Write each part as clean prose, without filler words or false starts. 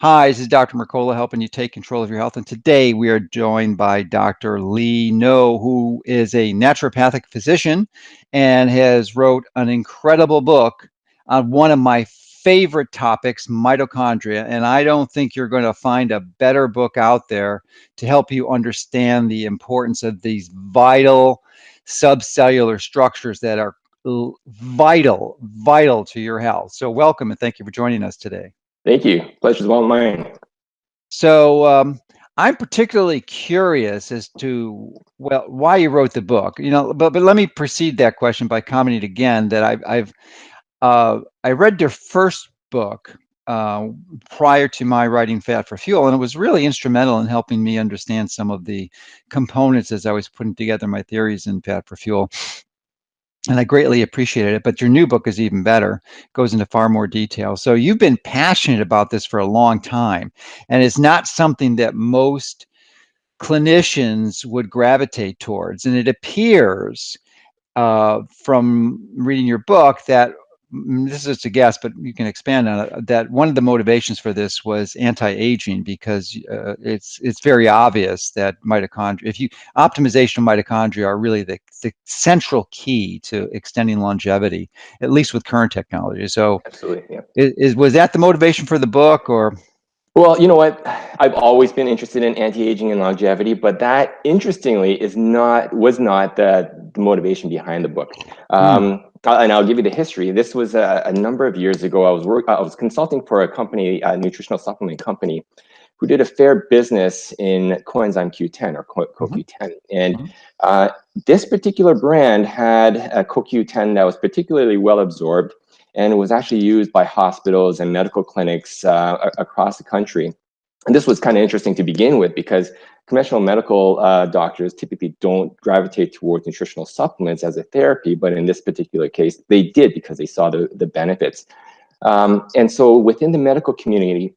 Hi, this is Dr. Mercola helping you take control of your health. And today we are joined by Dr. Lee No, who is a naturopathic physician and has wrote an incredible book on one of my favorite topics, mitochondria. And I don't think you're going to find a better book out there to help you understand the importance of these vital subcellular structures that are vital to your health. So welcome and thank you for joining us today. Thank you. Pleasure's all mine. So I'm particularly curious as to, well, why you wrote the book. But let me precede that question by commenting again that I read your first book uh, prior to my writing Fat for Fuel, and it was really instrumental in helping me understand some of the components as I was putting together my theories in Fat for Fuel. And I greatly appreciated it, but your new book is even better, goes into far more detail. So you've been passionate about this for a long time, and it's not something that most clinicians would gravitate towards. And it appears from reading your book that this is just a guess, but you can expand on it, that one of the motivations for this was anti-aging because it's very obvious that mitochondria, if you optimization of mitochondria are really the central key to extending longevity, at least with current technology. So Absolutely. Yeah. was that the motivation for the book or? Well, you know what? I've always been interested in anti-aging and longevity, but that interestingly was not the motivation behind the book. Hmm. And I'll give you the history. This was a number of years ago. I was consulting for a company, a nutritional supplement company, who did a fair business in coenzyme Q10 or Mhm. CoQ10. And Mhm. uh, this particular brand had a CoQ10 that was particularly well absorbed and was actually used by hospitals and medical clinics across the country. And this was kind of interesting to begin with because conventional medical doctors typically don't gravitate towards nutritional supplements as a therapy, but in this particular case, they did because they saw the benefits. And so within the medical community,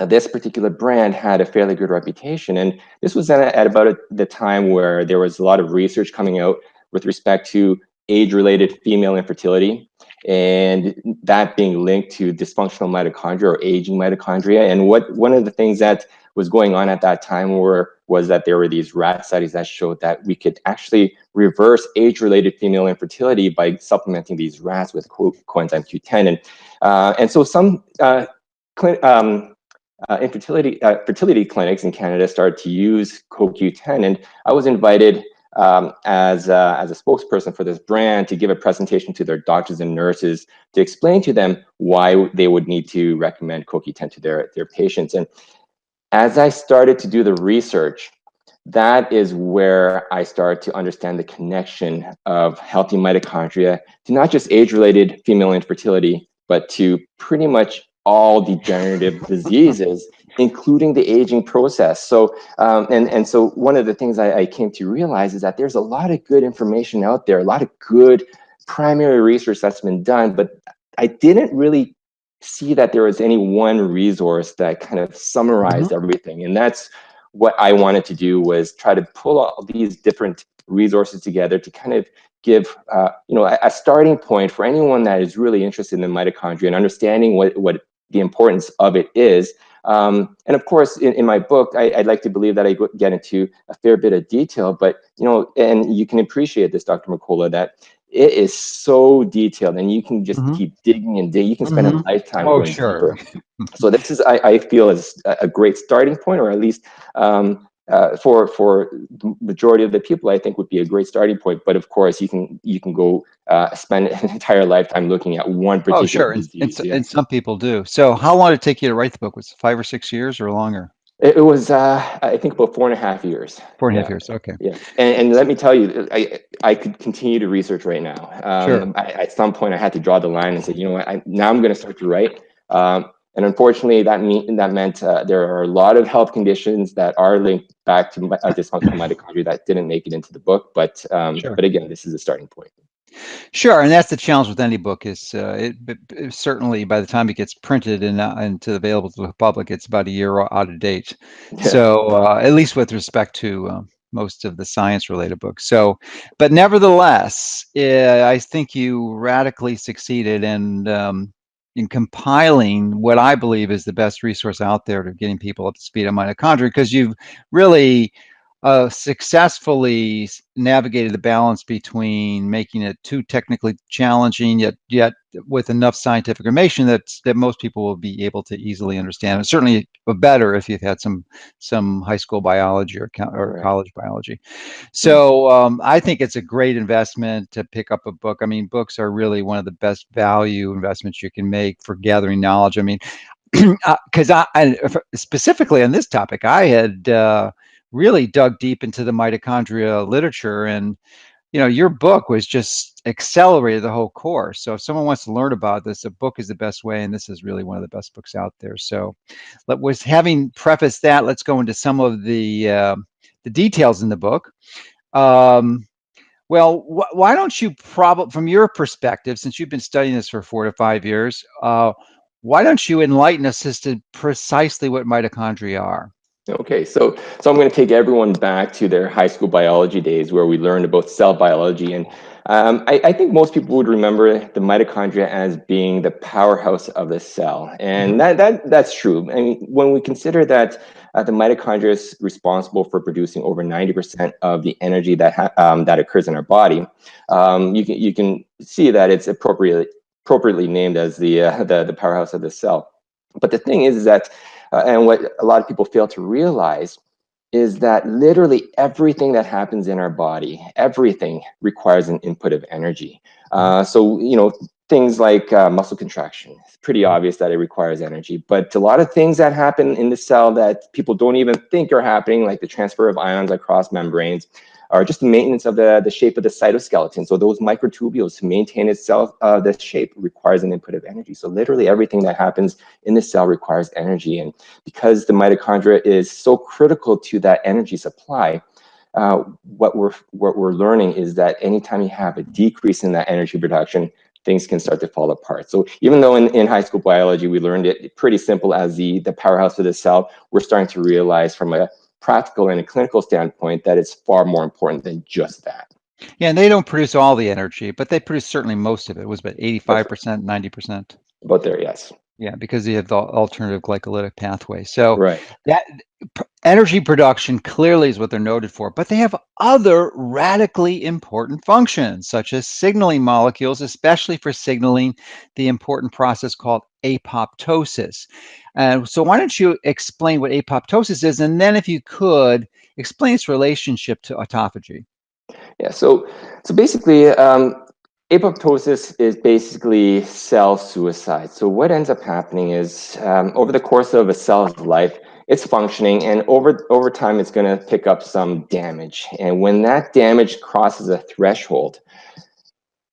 this particular brand had a fairly good reputation. And this was at about the time where there was a lot of research coming out with respect to age-related female infertility, and that being linked to dysfunctional mitochondria or aging mitochondria. And one of the things that was going on at that time was that there were these rat studies that showed that we could actually reverse age-related female infertility by supplementing these rats with coenzyme Q10. And so some fertility clinics in Canada started to use CoQ10, and I was invited as a spokesperson for this brand to give a presentation to their doctors and nurses to explain to them why they would need to recommend CoQ10 to their patients. And as I started to do the research, that is where I started to understand the connection of healthy mitochondria to not just age-related female infertility, but to pretty much all degenerative diseases, including the aging process. So, and so one of the things I came to realize is that there's a lot of good information out there, a lot of good primary research that's been done, but I didn't really see that there was any one resource that kind of Mhm. summarized everything. And that's what I wanted to do, was try to pull all these different resources together to kind of give a starting point for anyone that is really interested in the mitochondria and understanding what the importance of it is. And of course, in my book, I'd like to believe that I get into a fair bit of detail, but and you can appreciate this, Dr. Mercola, that it is so detailed, and you can just Mhm. keep digging and digging. You can spend a Mhm. lifetime Oh, going sure. deeper. So this is, I feel, is a great starting point, or at least for the majority of the people, I think would be a great starting point. But of course, you can go spend an entire lifetime looking at one Oh, particular sure, and disease. Yeah. and some people do. So how long did it take you to write the book? Was it 5 or 6 years or longer? It was, I think, about 4.5 years. 4.5 Yeah, years, okay. yeah. And let me tell you, I could continue to research right now. Sure. At some point, I had to draw the line and say, you know what, now I'm going to start to write. And unfortunately, that meant there are a lot of health conditions that are linked back to dysfunctional mitochondria that didn't make it into the book. Sure. But again, this is a starting point. Sure, and that's the challenge with any book is certainly by the time it gets printed and to available to the public, it's about a year out of date. Yeah. So at least with respect to most of the science-related books. So, but nevertheless, I think you radically succeeded, and in compiling what I believe is the best resource out there to getting people up to speed on mitochondria, because you've really successfully navigated the balance between making it too technically challenging, yet with enough scientific information that most people will be able to easily understand. And certainly better if you've had some high school biology or college biology. So I think it's a great investment to pick up a book. I mean, books are really one of the best value investments you can make for gathering knowledge. I mean, because I specifically on this topic, I had really dug deep into the mitochondria literature, and your book was just accelerated the whole course. So if someone wants to learn about this, a book is the best way, and this is really one of the best books out there. So, having prefaced that, let's go into some of the details in the book. Well, why don't you from your perspective, since you've been studying this for 4 to 5 years, why don't you enlighten us as to precisely what mitochondria are? Okay, so I'm going to take everyone back to their high school biology days where we learned about cell biology, and I think most people would remember the mitochondria as being the powerhouse of the cell, and that's true. I mean, when we consider that the mitochondria is responsible for producing over 90% of the energy that that occurs in our body, you can see that it's appropriately named as the powerhouse of the cell. But the thing is that and what a lot of people fail to realize is that literally everything that happens in our body, everything requires an input of energy. So, things like muscle contraction, it's pretty obvious that it requires energy. But a lot of things that happen in the cell that people don't even think are happening, like the transfer of ions across membranes, or just the maintenance of the shape of the cytoskeleton. So those microtubules to maintain itself, the shape requires an input of energy. So literally everything that happens in the cell requires energy. And because the mitochondria is so critical to that energy supply, what we're learning is that anytime you have a decrease in that energy production, things can start to fall apart. So even though in high school biology we learned it pretty simple as the powerhouse of the cell, we're starting to realize from a practical and a clinical standpoint that it's far more important than just that. Yeah, and they don't produce all the energy, but they produce certainly most of it. It was about 85%, 90%. About there, yes. Yeah, because they have the alternative glycolytic pathway. So Right. that energy production clearly is what they're noted for, but they have other radically important functions, such as signaling molecules, especially for signaling the important process called apoptosis. So why don't you explain what apoptosis is, and then if you could, explain its relationship to autophagy. Yeah, so basically, apoptosis is basically cell suicide. So what ends up happening is over the course of a cell's life, it's functioning, and over time, it's going to pick up some damage. And when that damage crosses a threshold,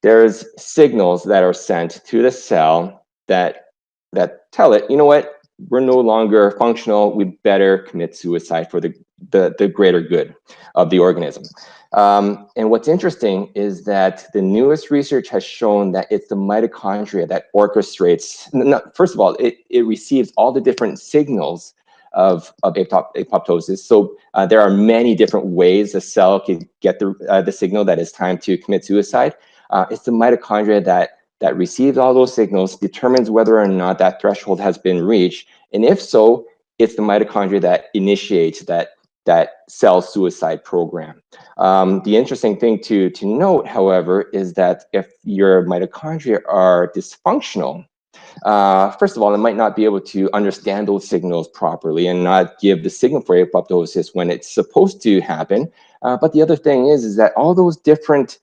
there's signals that are sent to the cell that tell it, you know what, we're no longer functional. We better commit suicide for the greater good of the organism. And what's interesting is that the newest research has shown that it's the mitochondria that orchestrates. First of all, it receives all the different signals of apoptosis. So there are many different ways a cell can get the signal that it's time to commit suicide. It's the mitochondria that receives all those signals, determines whether or not that threshold has been reached, and if so, it's the mitochondria that initiates that cell suicide program. The interesting thing to note, however, is that if your mitochondria are dysfunctional, first of all, it might not be able to understand those signals properly and not give the signal for apoptosis when it's supposed to happen. But the other thing is that all those different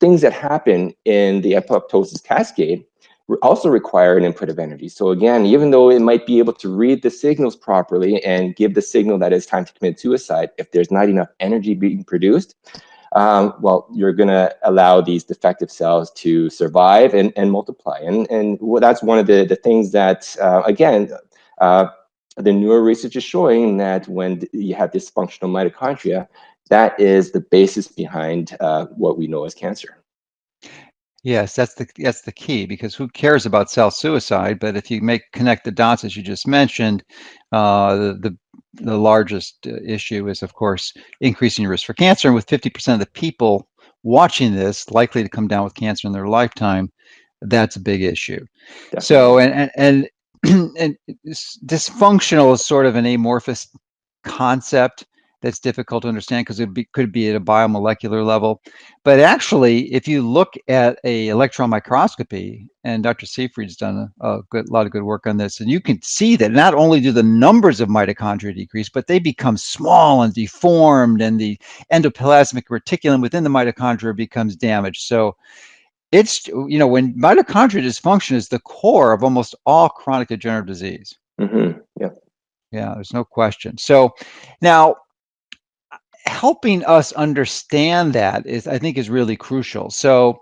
things that happen in the apoptosis cascade also require an input of energy. So again, even though it might be able to read the signals properly and give the signal that it's time to commit suicide, if there's not enough energy being produced, well, you're going to allow these defective cells to survive and multiply. And that's one of the things that, again, the newer research is showing that when you have dysfunctional mitochondria, that is the basis behind what we know as cancer. Yes, that's the key, because who cares about cell suicide? But if you connect the dots, as you just mentioned, the largest issue is, of course, increasing your risk for cancer. And with 50% of the people watching this likely to come down with cancer in their lifetime, that's a big issue. So, Definitely. and and dysfunctional is sort of an amorphous concept that's difficult to understand because could be at a biomolecular level. But actually, if you look at a electron microscopy, and Dr. Seyfried's done a lot of good work on this, and you can see that not only do the numbers of mitochondria decrease, but they become small and deformed, and the endoplasmic reticulum within the mitochondria becomes damaged. So it's, when mitochondrial dysfunction is the core of almost all chronic degenerative disease. Yeah. Yeah, there's no question. So now helping us understand that I think is really crucial. So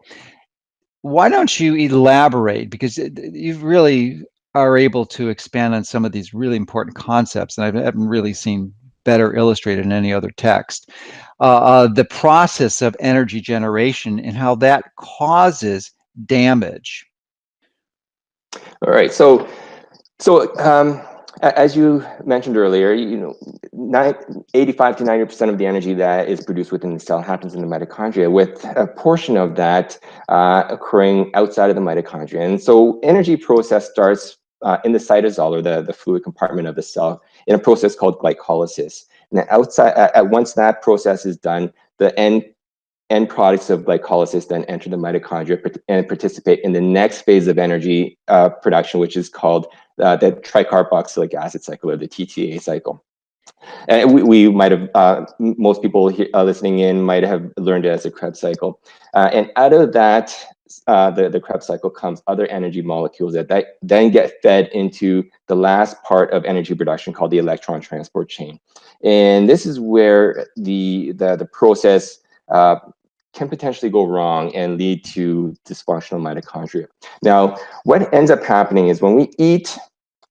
why don't you elaborate? Because you really are able to expand on some of these really important concepts, and I haven't really seen better illustrated in any other text. The process of energy generation and how that causes damage. All right. So as you mentioned earlier, 85 to 90% of the energy that is produced within the cell happens in the mitochondria, with a portion of that occurring outside of the mitochondria. And so energy process starts in the cytosol, or the fluid compartment of the cell, in a process called glycolysis. And once that process is done, the end products of glycolysis then enter the mitochondria and participate in the next phase of energy production, which is called the tricarboxylic acid cycle, or the TTA cycle. And we might have, most people here, listening in might have learned it as a Krebs cycle. And out of that, the Krebs cycle comes other energy molecules that then get fed into the last part of energy production, called the electron transport chain. And this is where the process can potentially go wrong and lead to dysfunctional mitochondria. Now, what ends up happening is when we eat,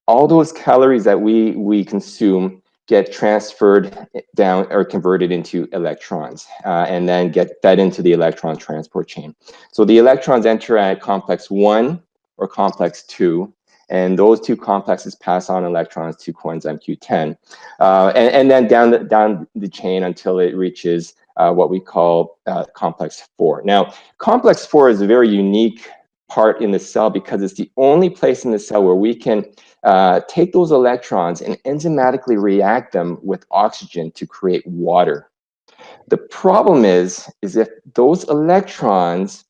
all those calories that we consume get transferred down or converted into electrons, and then get fed into the electron transport chain. So the electrons enter at complex 1 or complex 2, and those two complexes pass on electrons to coenzyme Q10, and then down the chain until it reaches what we call complex 4. Now, complex 4 is a very unique part in the cell because it's the only place in the cell where we can take those electrons and enzymatically react them with oxygen to create water. The problem is if those electrons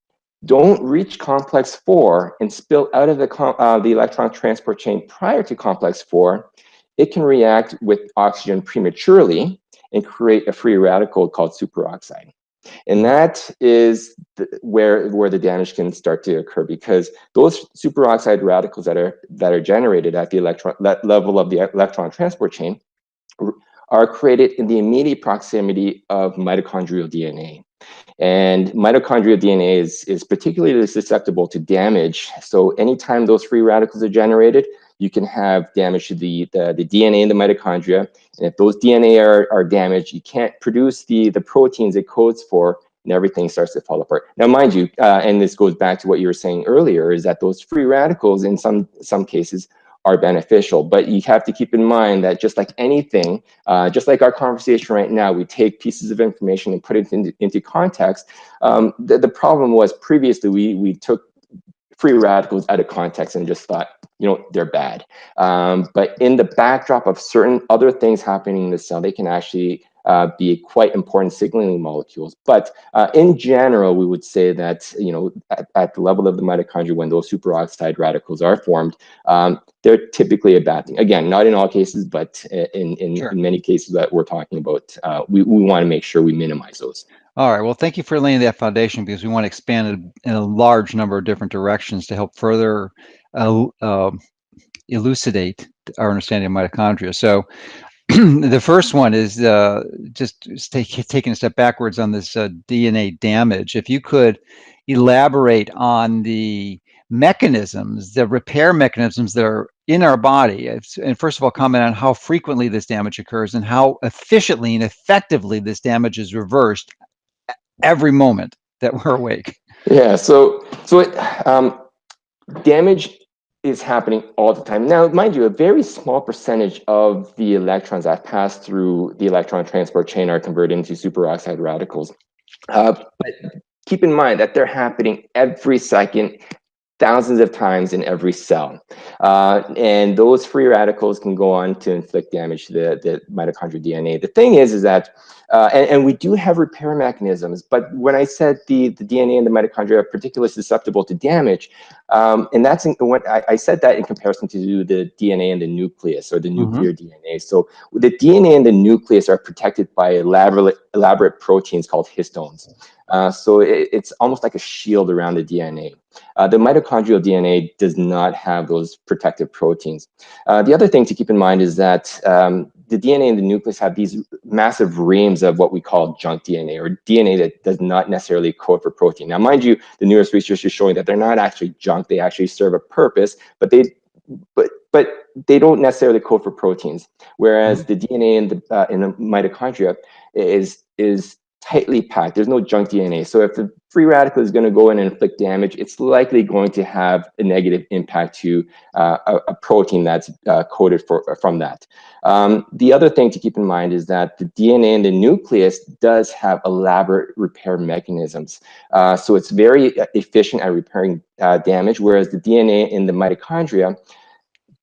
don't reach complex 4 and spill out of the electron transport chain prior to complex 4, it can react with oxygen prematurely and create a free radical called superoxide. And that is where the damage can start to occur, because those superoxide radicals that are generated at the level of the electron transport chain are created in the immediate proximity of mitochondrial DNA. And mitochondrial DNA is particularly susceptible to damage. So anytime those free radicals are generated, you can have damage to the DNA in the mitochondria. And if those DNA are damaged, you can't produce the proteins it codes for, and everything starts to fall apart. Now, mind you, and this goes back to what you were saying earlier, is that those free radicals in some cases are beneficial. But you have to keep in mind that just like anything, just like our conversation right now, we take pieces of information and put it into context. The problem was previously we took free radicals out of context and just thought, they're bad. But in the backdrop of certain other things happening in the cell, they can actually be quite important signaling molecules. But in general, we would say that, at the level of the mitochondria, when those superoxide radicals are formed, they're typically a bad thing. Again, not in all cases, but in many cases that we're talking about, we want to make sure we minimize those. All right. Well, thank you for laying that foundation, because we want to expand it in a large number of different directions to help further elucidate our understanding of mitochondria. So the first one is just taking a step backwards on this DNA damage. If you could elaborate on the mechanisms, the repair mechanisms that are in our body, and first of all, comment on how frequently this damage occurs and how efficiently and effectively this damage is reversed every moment that we're awake. Yeah, so damage is happening all the time. Now, mind you, a very small percentage of the electrons that pass through the electron transport chain are converted into superoxide radicals. But keep in mind that they're happening every second, thousands of times in every cell. And those free radicals can go on to inflict damage to the mitochondrial DNA. The thing is that, and we do have repair mechanisms, but when I said the DNA and the mitochondria are particularly susceptible to damage, and that's when I said that in comparison to the DNA and the nucleus, or the nuclear DNA. So the DNA and the nucleus are protected by elaborate proteins called histones. So it's almost like a shield around the DNA. The mitochondrial DNA does not have those protective proteins. The other thing to keep in mind is that the DNA in the nucleus have these massive reams of what we call junk DNA, or DNA that does not necessarily code for protein. Now, mind you, the newest research is showing that they're not actually junk. They actually serve a purpose, but they don't necessarily code for proteins. Whereas the DNA in the mitochondria is tightly packed. There's no junk DNA. So if the free radical is going to go in and inflict damage, it's likely going to have a negative impact to a protein that's coded from that. The other thing to keep in mind is that the DNA in the nucleus does have elaborate repair mechanisms. So it's very efficient at repairing damage, whereas the DNA in the mitochondria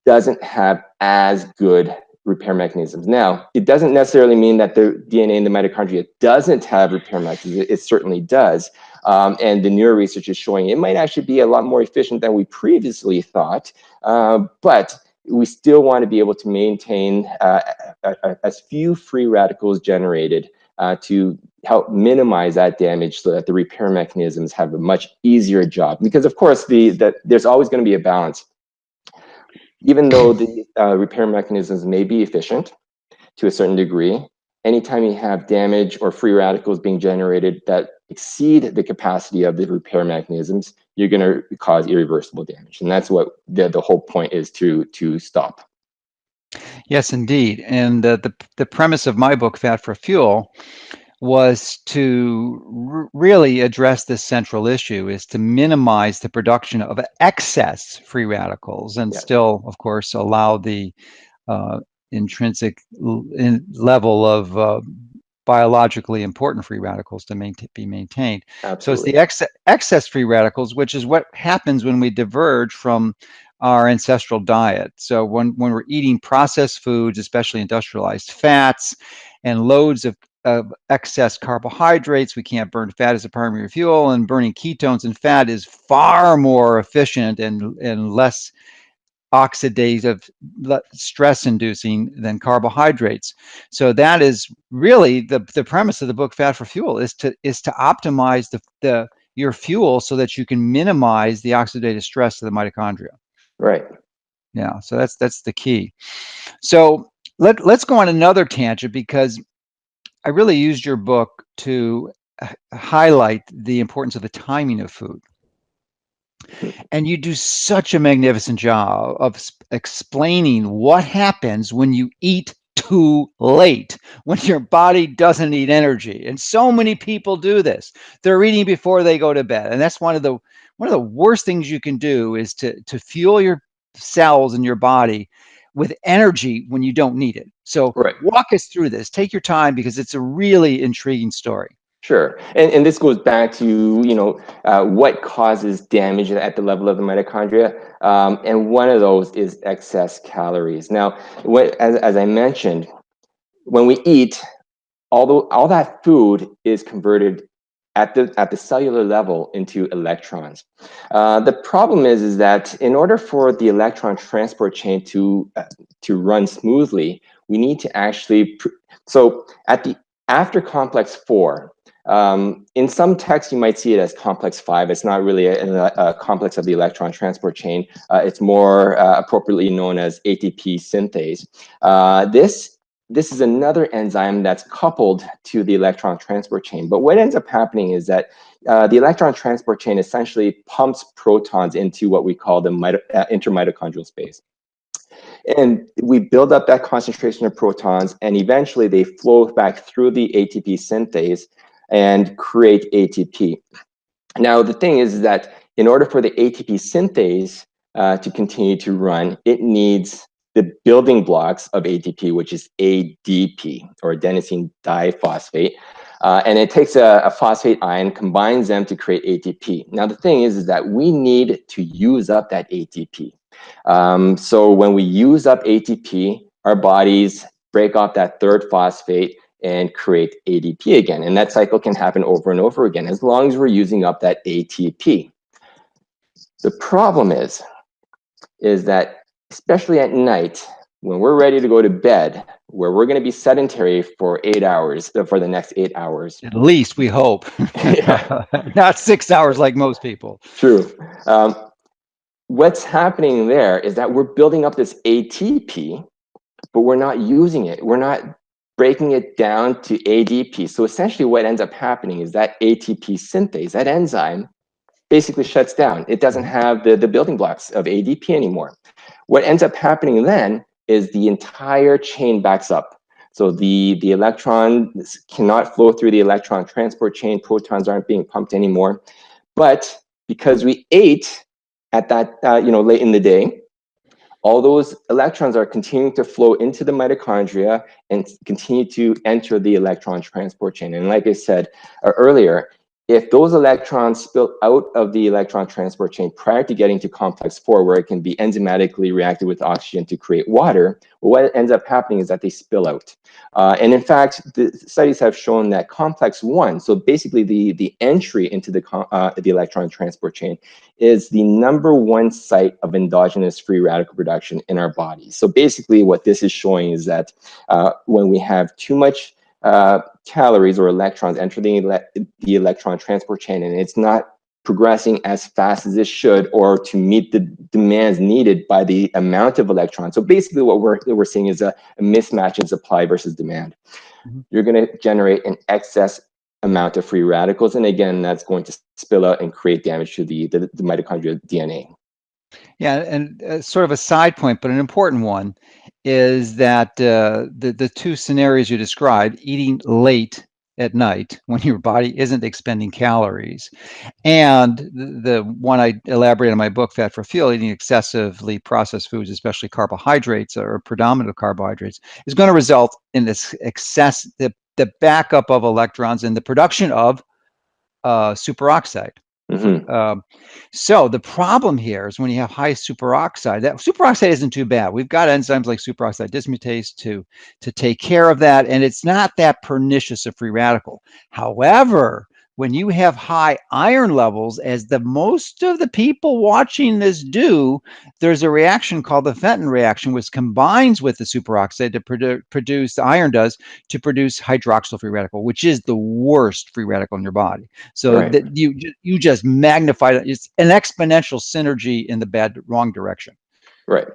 doesn't have as good repair mechanisms. Now, it doesn't necessarily mean that the DNA in the mitochondria doesn't have repair mechanisms. It certainly does. And the newer research is showing it might actually be a lot more efficient than we previously thought. But we still want to be able to maintain as few free radicals generated to help minimize that damage, so that the repair mechanisms have a much easier job. Because of course, there's always going to be a balance. Even though the repair mechanisms may be efficient to a certain degree, anytime you have damage or free radicals being generated that exceed the capacity of the repair mechanisms, you're going to cause irreversible damage. And that's what the whole point is, to stop. Yes, indeed. And the premise of my book, Fat for Fuel, was to really address this central issue, is to minimize the production of excess free radicals, and still, of course, allow the intrinsic level of biologically important free radicals to be maintained. Absolutely. So it's the excess free radicals, which is what happens when we diverge from our ancestral diet. So when we're eating processed foods, especially industrialized fats, and loads of excess carbohydrates, we can't burn fat as a primary fuel, and burning ketones and fat is far more efficient and less oxidative, stress inducing than carbohydrates. So that is really the premise of the book, Fat for Fuel, is to optimize your fuel so that you can minimize the oxidative stress of the mitochondria. Right. Yeah, so that's the key. So let's go on another tangent, because I really used your book to highlight the importance of the timing of food. And you do such a magnificent job of explaining what happens when you eat too late, when your body doesn't need energy. And so many people do this. They're eating before they go to bed. And that's one of the worst things you can do, is to fuel your cells in your body with energy when you don't need it. So walk us through this. Take your time, because it's a really intriguing story. Sure. And this goes back to, what causes damage at the level of the mitochondria. And one of those is excess calories. Now, as I mentioned, when we eat, all that food is converted at the cellular level into electrons. The problem is that in order for the electron transport chain to run smoothly, we need to actually, so after complex 4, in some texts, you might see it as complex 5. It's not really a complex of the electron transport chain. It's more appropriately known as ATP synthase. This is another enzyme that's coupled to the electron transport chain. But what ends up happening is that the electron transport chain essentially pumps protons into what we call the intermitochondrial space. And we build up that concentration of protons, and eventually they flow back through the ATP synthase and create ATP. Now, the thing is that in order for the ATP synthase to continue to run, it needs the building blocks of ATP, which is ADP, or adenosine diphosphate. And it takes a phosphate ion, combines them to create ATP. Now, the thing is that we need to use up that ATP. So when we use up ATP, our bodies break off that third phosphate and create ADP again. And that cycle can happen over and over again as long as we're using up that ATP. The problem is that especially at night, when we're ready to go to bed, where we're going to be sedentary for 8 hours, for the next 8 hours. At least we hope. Not 6 hours like most people. True. What's happening there is that we're building up this ATP, but we're not using it. We're not breaking it down to ADP. So essentially what ends up happening is that ATP synthase, that enzyme, basically shuts down. It doesn't have the building blocks of ADP anymore. What ends up happening then is the entire chain backs up. So the electrons cannot flow through the electron transport chain. Protons aren't being pumped anymore. But because we ate at that, late in the day, all those electrons are continuing to flow into the mitochondria and continue to enter the electron transport chain. And like I said earlier, if those electrons spill out of the electron transport chain prior to getting to complex 4, where it can be enzymatically reacted with oxygen to create water, what ends up happening is that they spill out. And in fact, the studies have shown that complex 1, so basically the entry into the electron transport chain, is the #1 site of endogenous free radical production in our bodies. So basically what this is showing is that when we have too much calories or electrons entering the electron transport chain, and it's not progressing as fast as it should or to meet the demands needed by the amount of electrons. So basically what we're seeing is a mismatch in supply versus demand. Mm-hmm. You're going to generate an excess amount of free radicals, and again, that's going to spill out and create damage to the mitochondrial DNA. Yeah, and sort of a side point, but an important one, is that the two scenarios you described, eating late at night when your body isn't expending calories, and the one I elaborate in my book, Fat for Fuel, eating excessively processed foods, especially carbohydrates or predominant carbohydrates, is going to result in this the backup of electrons and the production of superoxide. Mm-hmm. So the problem here is when you have high superoxide, that superoxide isn't too bad. We've got enzymes like superoxide dismutase to take care of that, and it's not that pernicious a free radical. However, when you have high iron levels, as the most of the people watching this do, there's a reaction called the Fenton reaction, which combines with the superoxide to produce, the iron does, to produce hydroxyl free radical, which is the worst free radical in your body. So right. That you just magnify it. It's an exponential synergy in the wrong direction. Right.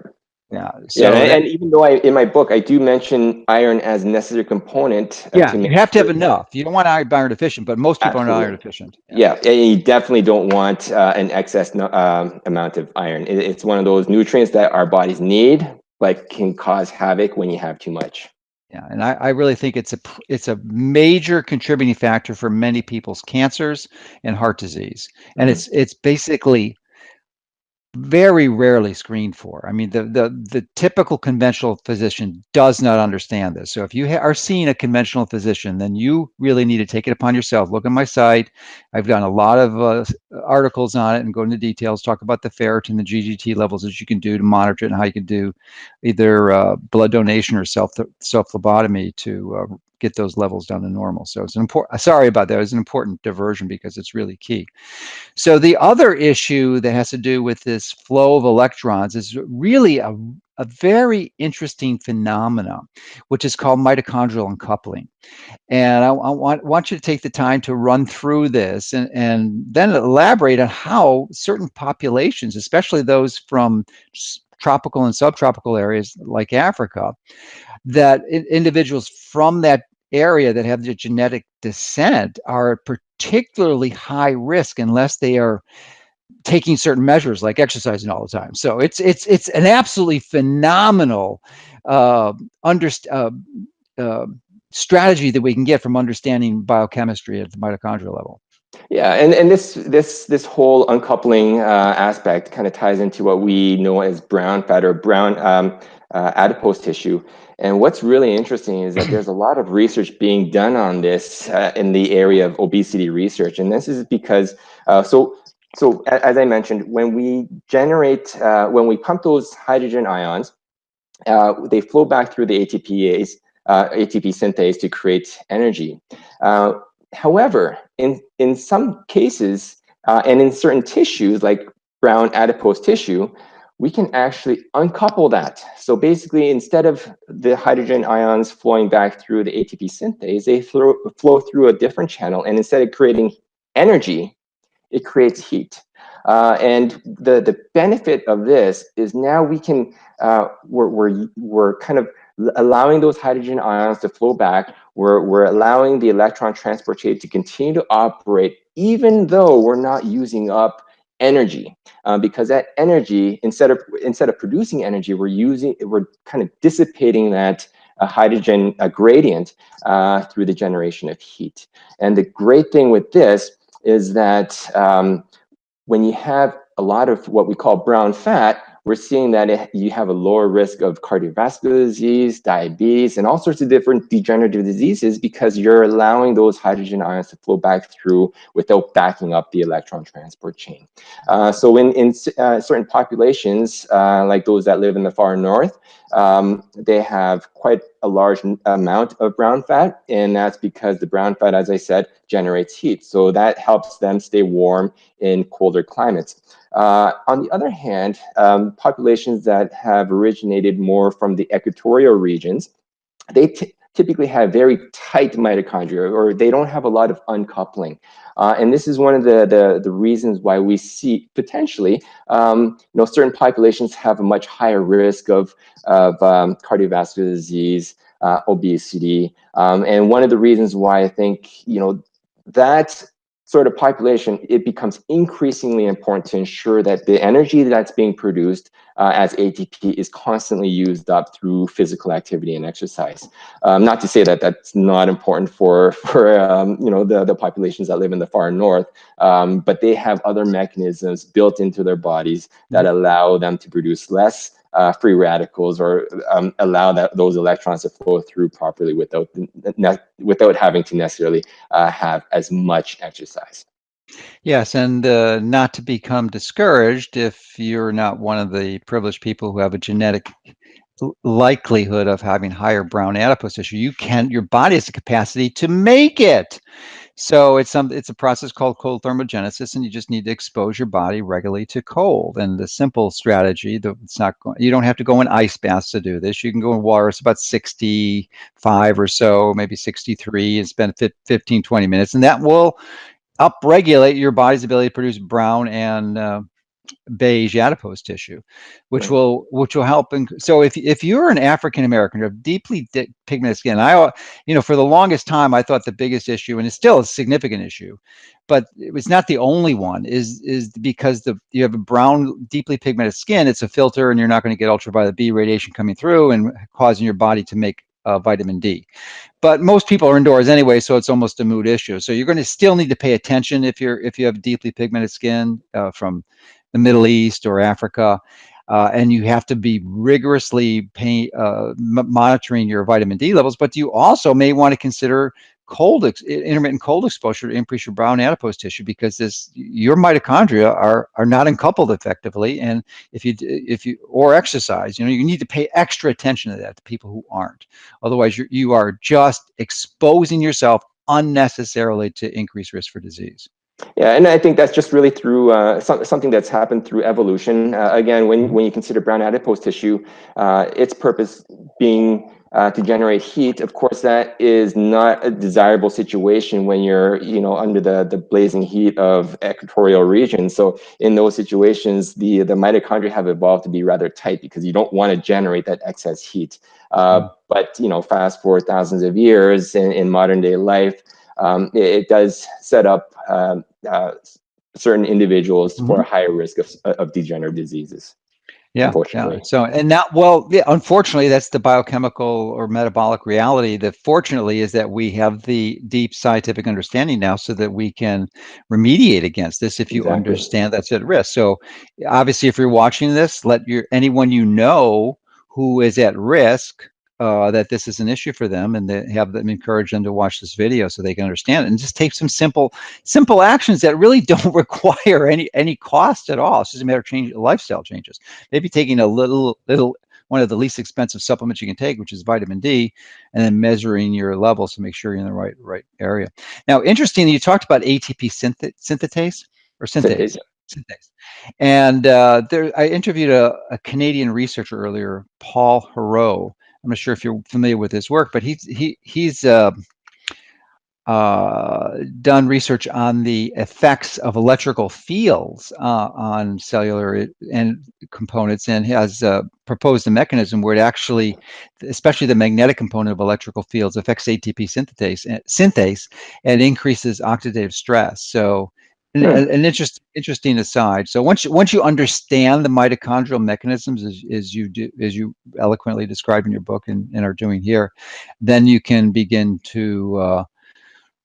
Yeah. So and even though in my book I do mention iron as a necessary component. You have to have enough. You don't want to be iron deficient, but most people Absolutely. Are not iron deficient. Yeah, and you definitely don't want an excess amount of iron. It's one of those nutrients that our bodies need, but can cause havoc when you have too much. Yeah, and I really think it's a major contributing factor for many people's cancers and heart disease, and it's basically very rarely screened for. I mean, the typical conventional physician does not understand this. So if you are seeing a conventional physician, then you really need to take it upon yourself. Look at my site. I've done a lot of articles on it and go into details, talk about the ferritin, the GGT levels that you can do to monitor it, and how you can do either blood donation or self phlebotomy to get those levels down to normal. So it's an important, sorry about that, it's an important diversion because it's really key. So the other issue that has to do with this flow of electrons is really a very interesting phenomenon, which is called mitochondrial uncoupling. And I want you to take the time to run through this and then elaborate on how certain populations, especially those from tropical and subtropical areas like Africa, that individuals from that area that have the genetic descent are particularly high risk unless they are taking certain measures like exercising all the time. So it's an absolutely phenomenal strategy that we can get from understanding biochemistry at the mitochondrial level. Yeah, and this whole uncoupling aspect kind of ties into what we know as brown fat or brown adipose tissue. And what's really interesting is that there's a lot of research being done on this in the area of obesity research. And this is because, so as I mentioned, when we when we pump those hydrogen ions, they flow back through the ATP synthase to create energy. However, in some cases, and in certain tissues like brown adipose tissue, we can actually uncouple that. So basically, instead of the hydrogen ions flowing back through the ATP synthase, they flow through a different channel, and instead of creating energy, it creates heat. And the benefit of this is now we can we're kind of allowing those hydrogen ions to flow back. We're allowing the electron transport chain to continue to operate even though we're not using up energy, because that energy, instead of producing energy, we're kind of dissipating that hydrogen gradient through the generation of heat. And the great thing with this is that when you have a lot of what we call brown fat, we're seeing that you have a lower risk of cardiovascular disease, diabetes, and all sorts of different degenerative diseases because you're allowing those hydrogen ions to flow back through without backing up the electron transport chain. So in certain populations, like those that live in the far north, they have quite a large amount of brown fat, and that's because the brown fat, as I said, generates heat. So that helps them stay warm in colder climates. On the other hand, populations that have originated more from the equatorial regions, they typically have very tight mitochondria, or they don't have a lot of uncoupling. And this is one of the reasons why we see potentially, certain populations have a much higher risk of cardiovascular disease, obesity. And one of the reasons why I think, that sort of population, it becomes increasingly important to ensure that the energy that's being produced as ATP is constantly used up through physical activity and exercise. Not to say that that's not important for the populations that live in the far north, but they have other mechanisms built into their bodies that allow them to produce less free radicals, or allow those electrons to flow through properly without having to necessarily have as much exercise. Yes, and not to become discouraged if you're not one of the privileged people who have a genetic likelihood of having higher brown adipose tissue. Your body has the capacity to make it. So it's a process called cold thermogenesis, and you just need to expose your body regularly to cold. And the simple strategy, you don't have to go in ice baths to do this. You can go in water. It's about 65 or so, maybe 63, and spend 15, 20 minutes, and that will upregulate your body's ability to produce brown and beige adipose tissue, which will help. So if you're an African American, you have deeply pigmented skin. For the longest time, I thought the biggest issue, and it's still a significant issue, but it was not the only one, is because you have a brown, deeply pigmented skin. It's a filter, and you're not going to get ultraviolet B radiation coming through and causing your body to make vitamin D. But most people are indoors anyway, so it's almost a mood issue. So you're going to still need to pay attention if you have deeply pigmented skin from the Middle East or Africa, and you have to be rigorously monitoring your vitamin D levels. But you also may want to consider intermittent cold exposure to increase your brown adipose tissue, because your mitochondria are not uncoupled effectively, and if you or exercise, you need to pay extra attention to that, to people who aren't. Otherwise, you are just exposing yourself unnecessarily to increased risk for disease. Yeah, and I think that's just really through something that's happened through evolution. Again, when you consider brown adipose tissue, its purpose being to generate heat. Of course, that is not a desirable situation when you're under the blazing heat of equatorial regions. So in those situations, the mitochondria have evolved to be rather tight because you don't want to generate that excess heat. But fast forward thousands of years in modern day life, it does set up certain individuals for a higher risk of degenerative diseases. Yeah. Unfortunately. So, and unfortunately, that's the biochemical or metabolic reality. That fortunately is that we have the deep scientific understanding now, so that we can remediate against this if you understand that's at risk. So obviously, if you're watching this, let anyone who is at risk, that this is an issue for them, and have them encourage them to watch this video so they can understand it, and just take some simple actions that really don't require any cost at all. It's just a matter of changing lifestyle changes. Maybe taking a little one of the least expensive supplements you can take, which is vitamin D, and then measuring your levels to make sure you're in the right area. Now, interestingly, you talked about ATP synthetase or synthase. Synthase. And I interviewed a Canadian researcher earlier, Paul Heroux. I'm not sure if you're familiar with his work, but he's done research on the effects of electrical fields on cellular and components, and has proposed a mechanism where it actually, especially the magnetic component of electrical fields, affects ATP synthase and increases oxidative stress. So an interesting aside. So once you understand the mitochondrial mechanisms, as you eloquently describe in your book and are doing here, then you can begin to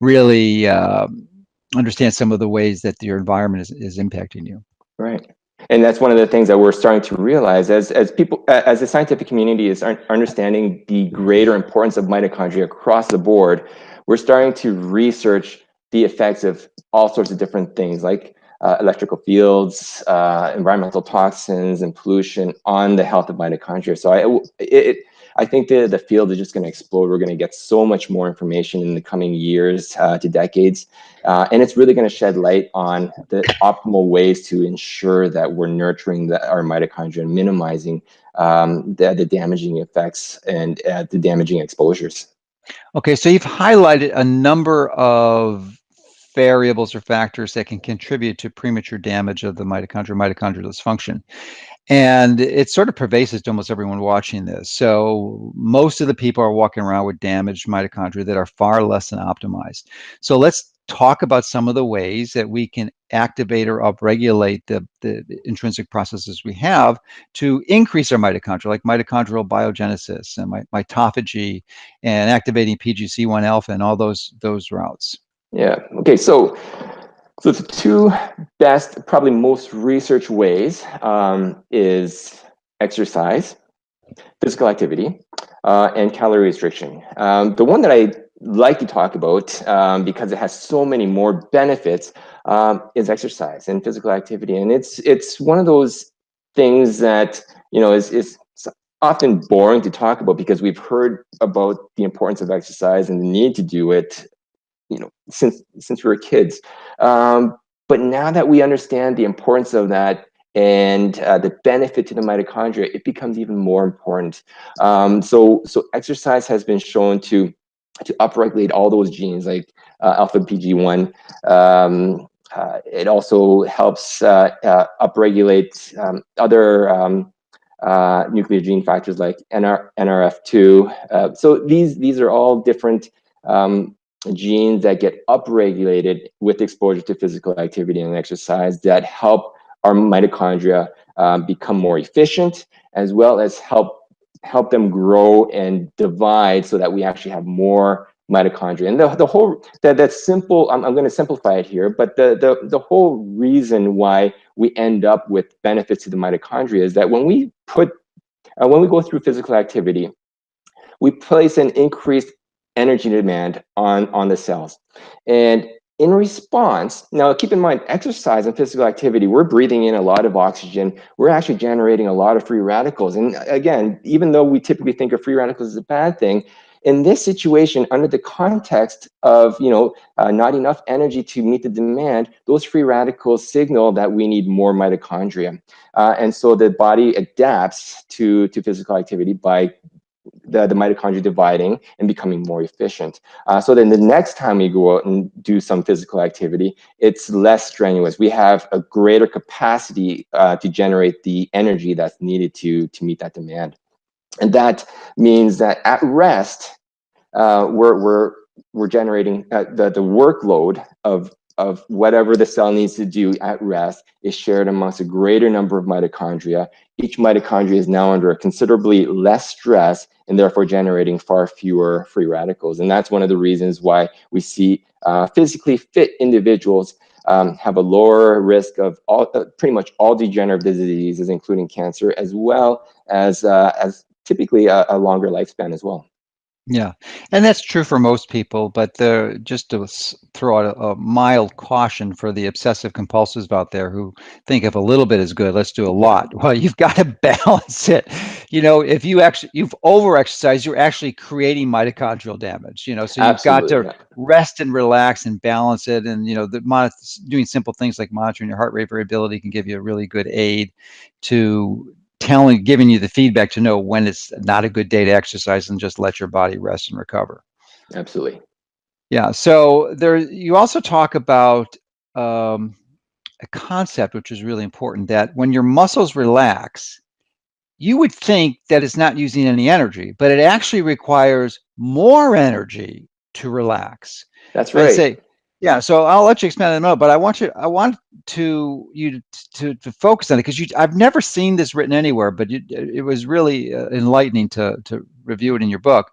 really understand some of the ways that your environment is impacting you. Right. And that's one of the things that we're starting to realize as people, as the scientific community is understanding the greater importance of mitochondria across the board. We're starting to research the effects of all sorts of different things like electrical fields, environmental toxins, and pollution on the health of mitochondria. So I think the field is just going to explode. We're going to get so much more information in the coming years to decades. And it's really going to shed light on the optimal ways to ensure that we're nurturing our mitochondria and minimizing the damaging effects and the damaging exposures. Okay, so you've highlighted a number of variables or factors that can contribute to premature damage of the mitochondrial dysfunction. And it's sort of pervasive to almost everyone watching this. So most of the people are walking around with damaged mitochondria that are far less than optimized. So let's talk about some of the ways that we can activate or upregulate the intrinsic processes we have to increase our mitochondria, like mitochondrial biogenesis and mitophagy and activating PGC1 alpha and all those routes. Yeah. Okay. So the two best, probably most researched ways is exercise, physical activity, and calorie restriction. The one that I like to talk about because it has so many more benefits is exercise and physical activity, and it's one of those things that is often boring to talk about because we've heard about the importance of exercise and the need to do it since we were kids. But now that we understand the importance of that and the benefit to the mitochondria, it becomes even more important. So exercise has been shown to upregulate all those genes like alpha PG1. It also helps upregulate other nuclear gene factors like NRF2. So these are all different genes that get upregulated with exposure to physical activity and exercise that help our mitochondria become more efficient, as well as help them grow and divide so that we actually have more mitochondria. And the whole that's simple. I'm going to simplify it here, but the whole reason why we end up with benefits to the mitochondria is that when we go through physical activity, we place an increased energy demand on the cells. And in response, now keep in mind, exercise and physical activity, we're breathing in a lot of oxygen. We're actually generating a lot of free radicals. And again, even though we typically think of free radicals as a bad thing, in this situation, under the context of not enough energy to meet the demand, those free radicals signal that we need more mitochondria. And so the body adapts to physical activity by the mitochondria dividing and becoming more efficient. So then the next time we go out and do some physical activity, it's less strenuous. We have a greater capacity to generate the energy that's needed to meet that demand. And that means that at rest, we're generating the workload of whatever the cell needs to do at rest is shared amongst a greater number of mitochondria. Each mitochondria is now under considerably less stress and therefore generating far fewer free radicals. And that's one of the reasons why we see physically fit individuals have a lower risk of pretty much all degenerative diseases, including cancer, as well as typically a longer lifespan as well. Yeah, and that's true for most people, but just to throw out a mild caution for the obsessive compulsives out there who think if a little bit is good, let's do a lot. Well, you've got to balance it. If you've over-exercised, you're actually creating mitochondrial damage. So you've got Absolutely, to yeah. rest and relax and balance it. And doing simple things like monitoring your heart rate variability can give you a really good aid to giving you the feedback to know when it's not a good day to exercise and just let your body rest and recover. Absolutely. Yeah. So you also talk about a concept which is really important, that when your muscles relax, you would think that it's not using any energy, but it actually requires more energy to relax. That's I'd right. say, yeah. So I'll let you expand on that, but I want you to focus on it, because I've never seen this written anywhere, but it was really enlightening to review it in your book.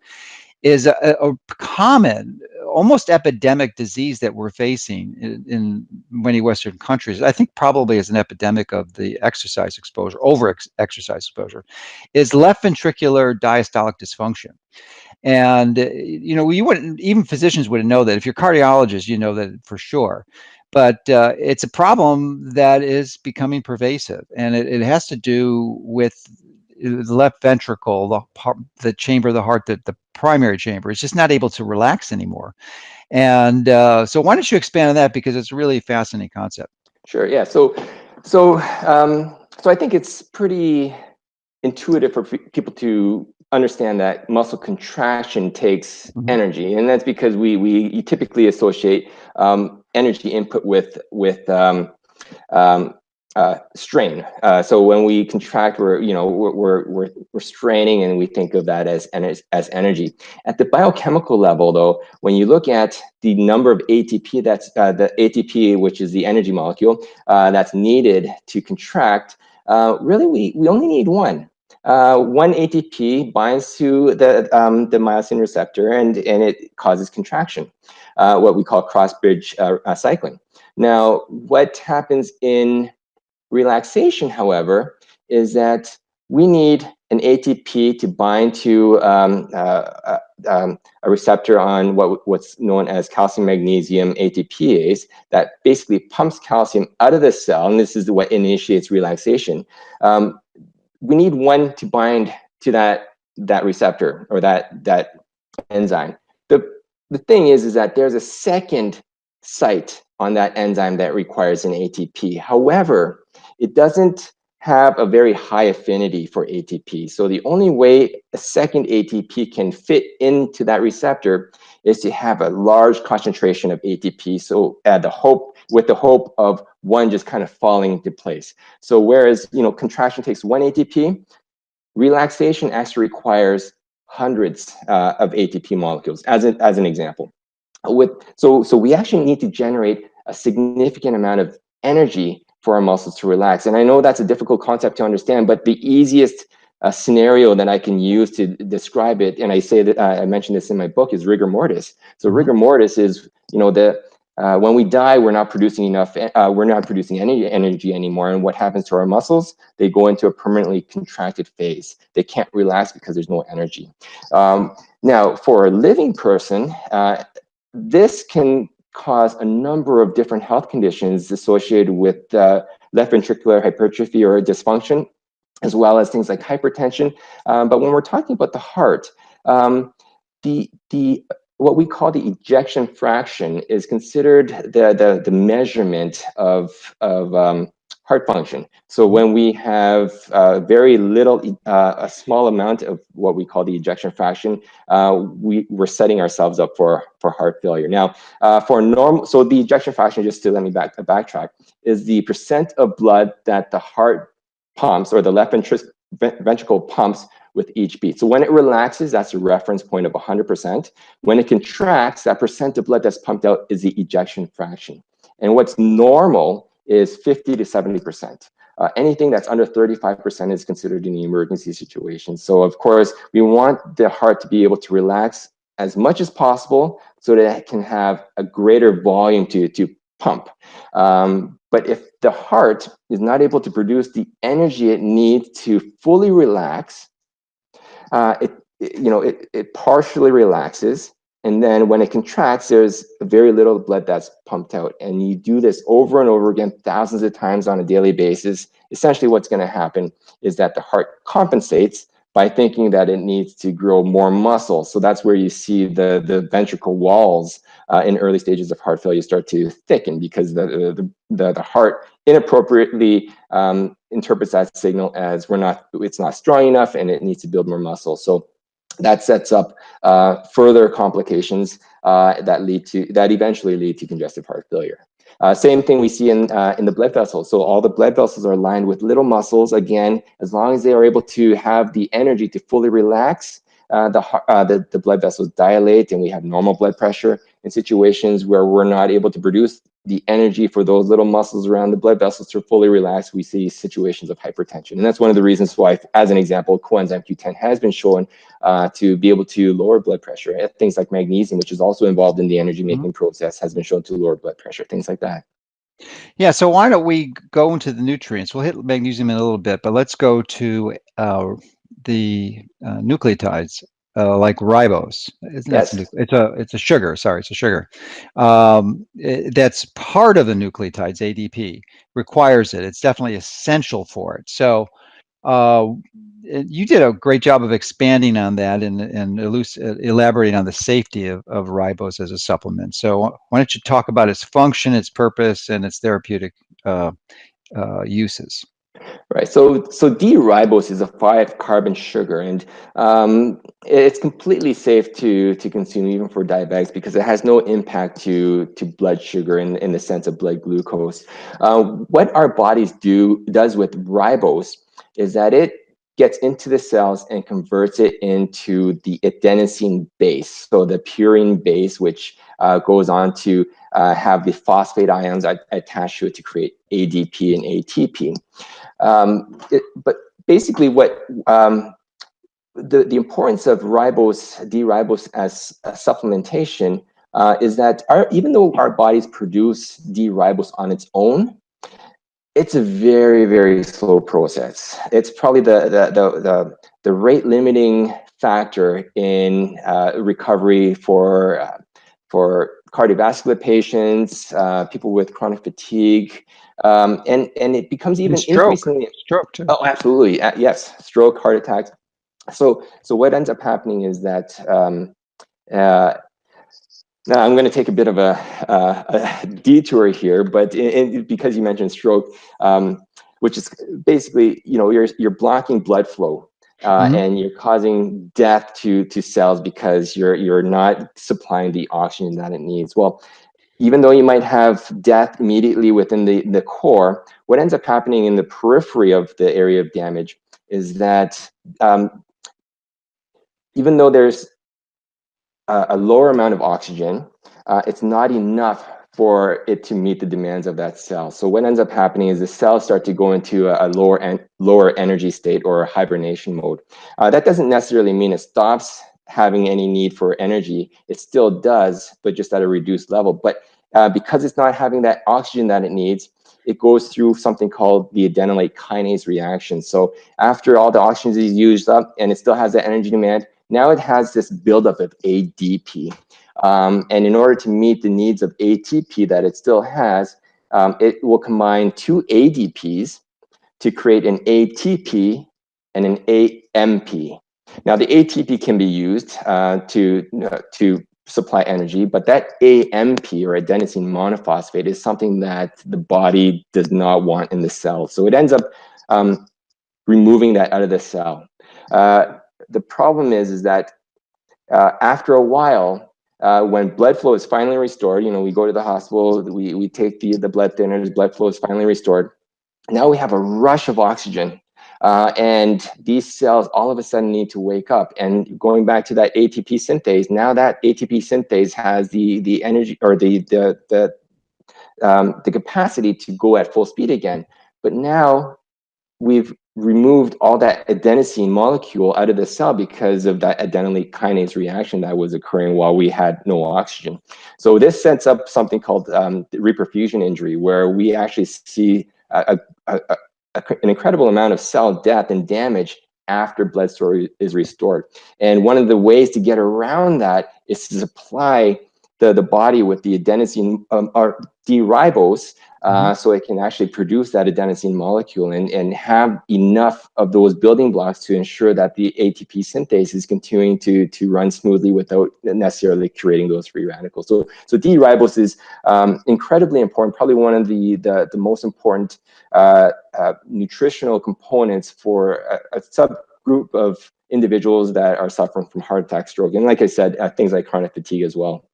Is a common, almost epidemic disease that we're facing in many Western countries. I think probably as an epidemic of the exercise exposure, exercise exposure, is left ventricular diastolic dysfunction. And you wouldn't, even physicians wouldn't know that. If you're a cardiologist, you know that for sure. But it's a problem that is becoming pervasive, and it has to do with the left ventricle, the chamber of the heart, the primary chamber, is just not able to relax anymore. And so why don't you expand on that, because it's a really fascinating concept. Sure. Yeah. So I think it's pretty intuitive for people to understand that muscle contraction takes Mhm. energy, and that's because we typically associate energy input with strain. So when we contract, we're straining, and we think of that as energy. At the biochemical level, though, when you look at the number of ATP, that's the ATP, which is the energy molecule that's needed to contract. Really, we only need one. One ATP binds to the myosin receptor, and it causes contraction, what we call cross-bridge cycling. Now, what happens in relaxation, however, is that we need an ATP to bind to a receptor on what's known as calcium magnesium ATPase, that basically pumps calcium out of the cell, and this is what initiates relaxation. We need one to bind to that receptor, or that enzyme. The thing is that there's a second site on that enzyme that requires an ATP. However, it doesn't have a very high affinity for ATP. So the only way a second ATP can fit into that receptor is to have a large concentration of ATP. So with the hope of one just kind of falling into place. So whereas contraction takes one ATP, relaxation actually requires hundreds of ATP molecules, as an example. So we actually need to generate a significant amount of energy for our muscles to relax. And I know that's a difficult concept to understand, but the easiest scenario that I can use to describe it, and I say that I mentioned this in my book, is rigor mortis. So rigor mortis is when we die, we're not producing any energy anymore. And what happens to our muscles? They go into a permanently contracted phase. They can't relax because there's no energy. Now, for a living person, this can cause a number of different health conditions associated with left ventricular hypertrophy or dysfunction, as well as things like hypertension. But when we're talking about the heart, the what we call the ejection fraction is considered the measurement of heart function. So when we have very little, a small amount of what we call the ejection fraction, we're setting ourselves up for heart failure. Now, for normal, so the ejection fraction, just to let me backtrack, is the percent of blood that the heart pumps, or the left ventricle pumps with each beat. So when it relaxes, that's a reference point of 100%. When it contracts, that percent of blood that's pumped out is the ejection fraction. And what's normal is 50 to 70%. Anything that's under 35% is considered an emergency situation. So of course, we want the heart to be able to relax as much as possible so that it can have a greater volume to pump. But if the heart is not able to produce the energy it needs to fully relax, It partially relaxes, and then when it contracts, there's very little blood that's pumped out. And you do this over and over again, thousands of times on a daily basis. Essentially, what's going to happen is that the heart compensates by thinking that it needs to grow more muscle. So that's where you see the ventricle walls in early stages of heart failure start to thicken, because the heart inappropriately interprets that signal as it's not strong enough and it needs to build more muscle. So that sets up further complications that eventually lead to congestive heart failure. Same thing we see in the blood vessels. So all the blood vessels are lined with little muscles. Again, as long as they are able to have the energy to fully relax, the blood vessels dilate, and we have normal blood pressure. In situations where we're not able to produce the energy for those little muscles around the blood vessels to fully relax, we see situations of hypertension. And that's one of the reasons why, as an example, coenzyme Q10 has been shown to be able to lower blood pressure. Things like magnesium, which is also involved in the energy making process, has been shown to lower blood pressure, things like that. Yeah, so why don't we go into the nutrients? We'll hit magnesium in a little bit, but let's go to the nucleotides, like ribose. Yes. It's a sugar. Sorry, it's a sugar. That's part of the nucleotides. ADP requires it. It's definitely essential for it. So you did a great job of expanding on that and elaborating on the safety of ribose as a supplement. So why don't you talk about its function, its purpose, and its therapeutic uses? Right. So D-ribose is a 5-carbon sugar, and it's completely safe to consume even for diabetics, because it has no impact to blood sugar in the sense of blood glucose. What our bodies does with ribose is that it gets into the cells and converts it into the adenosine base, so the purine base, which goes on to have the phosphate ions attached to it to create ADP and ATP. But basically, what the importance of D-ribose as a supplementation is that even though our bodies produce D-ribose on its own, it's a very, very slow process. It's probably the rate limiting factor in recovery for cardiovascular patients, people with chronic fatigue, and it becomes even increasingly stroke too. Oh, absolutely, yes, stroke, heart attacks. So what ends up happening is that now I'm going to take a bit of a detour here, but because you mentioned stroke, which is basically, you're blocking blood flow. And you're causing death to cells because you're not supplying the oxygen that it needs. Well, even though you might have death immediately within the core, what ends up happening in the periphery of the area of damage is that even though there's a lower amount of oxygen, it's not enough for it to meet the demands of that cell. So what ends up happening is the cells start to go into a lower energy state, or hibernation mode. That doesn't necessarily mean it stops having any need for energy. It still does, but just at a reduced level. But because it's not having that oxygen that it needs, it goes through something called the adenylate kinase reaction. So after all the oxygen is used up and it still has that energy demand, now it has this buildup of ADP. And in order to meet the needs of ATP that it still has, it will combine 2 ADPs to create an ATP and an AMP. Now, the ATP can be used to supply energy, but that AMP, or adenosine monophosphate, is something that the body does not want in the cell. So it ends up removing that out of the cell. The problem is that after a while, when blood flow is finally restored, we go to the hospital, we take the blood thinners, blood flow is finally restored. Now we have a rush of oxygen, and these cells all of a sudden need to wake up. And going back to that ATP synthase, now that ATP synthase has the energy, or the capacity to go at full speed again. But now we've removed all that adenosine molecule out of the cell because of that adenylate kinase reaction that was occurring while we had no oxygen. So this sets up something called reperfusion injury, where we actually see an incredible amount of cell death and damage after blood storage is restored. And one of the ways to get around that is to supply the body with the adenosine or D-ribose, so it can actually produce that adenosine molecule and have enough of those building blocks to ensure that the ATP synthase is continuing to run smoothly without necessarily creating those free radicals. So D-ribose is incredibly important, probably one of the most important nutritional components for a subgroup of individuals that are suffering from heart attack, stroke, and like I said, things like chronic fatigue as well.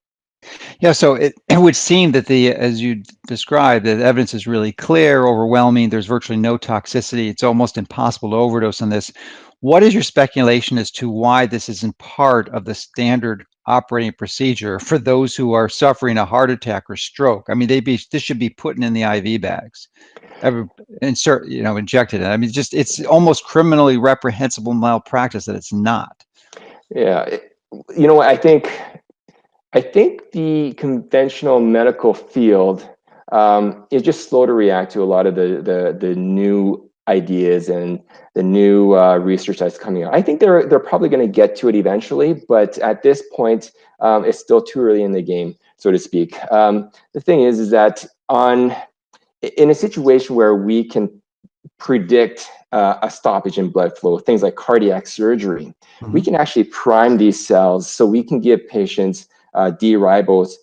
Yeah, so it would seem that as you described, the evidence is really clear, overwhelming. There's virtually no toxicity. It's almost impossible to overdose on this. What is your speculation as to why this isn't part of the standard operating procedure for those who are suffering a heart attack or stroke? I mean, this should be put in the IV bags, injected in. I mean, it's almost criminally reprehensible malpractice that it's not. Yeah, you know what, I think the conventional medical field is just slow to react to a lot of the new ideas and the new research that's coming out. I think they're probably going to get to it eventually, but at this point, it's still too early in the game, so to speak. The thing is that in a situation where we can predict a stoppage in blood flow, things like cardiac surgery, we can actually prime these cells so we can give patients D-ribose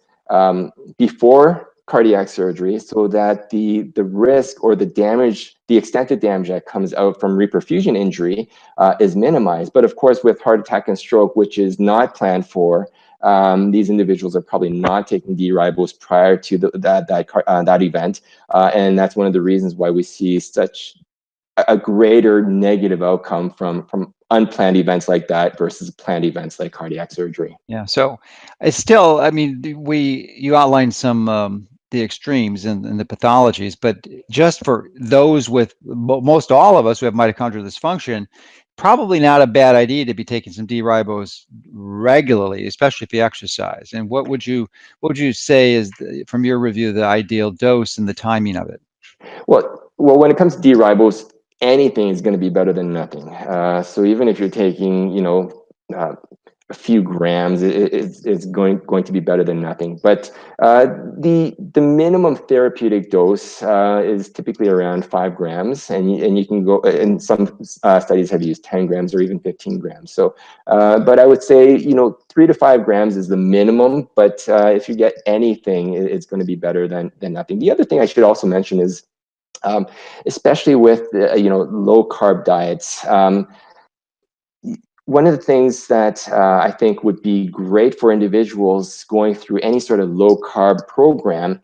before cardiac surgery, so that the risk or the damage, the extended damage that comes out from reperfusion injury is minimized. But of course, with heart attack and stroke, which is not planned for, these individuals are probably not taking D-ribose prior to that event, and that's one of the reasons why we see such a greater negative outcome from unplanned events like that versus planned events like cardiac surgery. Yeah, so it's still, I mean, you outlined some the extremes and the pathologies, but just for those with most all of us who have mitochondrial dysfunction, probably not a bad idea to be taking some D-ribose regularly, especially if you exercise. And what would you say is, from your review, the ideal dose and the timing of it? Well, when it comes to D-ribose, anything is going to be better than nothing. So even if you're taking, a few grams, it's going to be better than nothing. But the minimum therapeutic dose is typically around 5 grams, and you can go. And some studies have used 10 grams or even 15 grams. So, but I would say 3 to 5 grams is the minimum. But if you get anything, it's going to be better than nothing. The other thing I should also mention is, especially with low carb diets. One of the things that I think would be great for individuals going through any sort of low carb program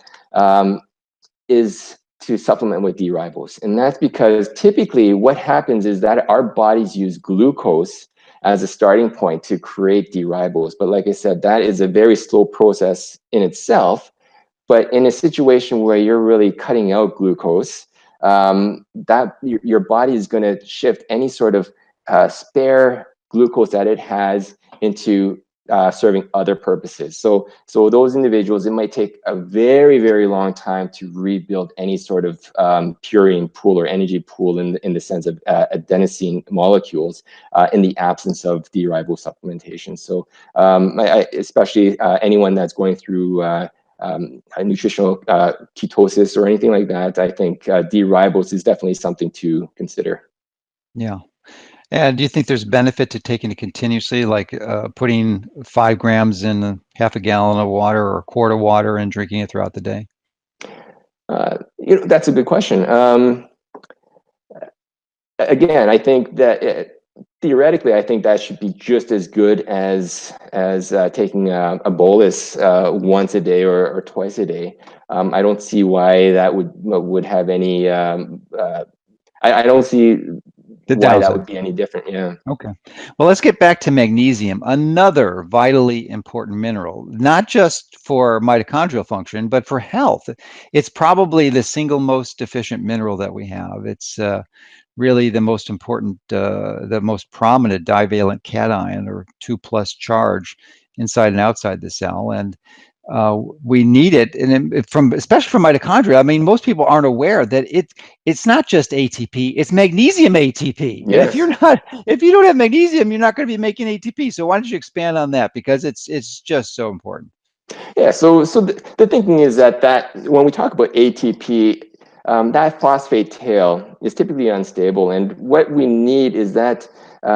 is to supplement with D-ribose. And that's because typically what happens is that our bodies use glucose as a starting point to create D-ribose. But like I said, that is a very slow process in itself. But in a situation where you're really cutting out glucose, that your body is going to shift any sort of spare glucose that it has into serving other purposes. So those individuals, it might take a very, very long time to rebuild any sort of purine pool or energy pool in the sense of adenosine molecules in the absence of D-ribose supplementation. So especially anyone that's going through a nutritional ketosis or anything like that, I think D-ribose is definitely something to consider. Yeah. And do you think there's benefit to taking it continuously, like putting 5 grams in half a gallon of water or a quart of water and drinking it throughout the day? That's a good question. Again, I think that theoretically, I think that should be just as good as taking a bolus once a day or twice a day. I don't see why that would have any. I don't see The why that downside. would be any different. Yeah. Okay. Well, let's get back to magnesium, another vitally important mineral, not just for mitochondrial function, but for health. It's probably the single most deficient mineral that we have. It's really the most important, the most prominent divalent cation or 2+ charge inside and outside the cell. And we need it, and from especially from mitochondria. I mean, most people aren't aware that it's not just ATP; it's magnesium ATP. And Yes. if you don't have magnesium, you're not going to be making ATP. So why don't you expand on that, because it's just so important. Yeah, so the thinking is that when we talk about ATP, that phosphate tail is typically unstable, and what we need is that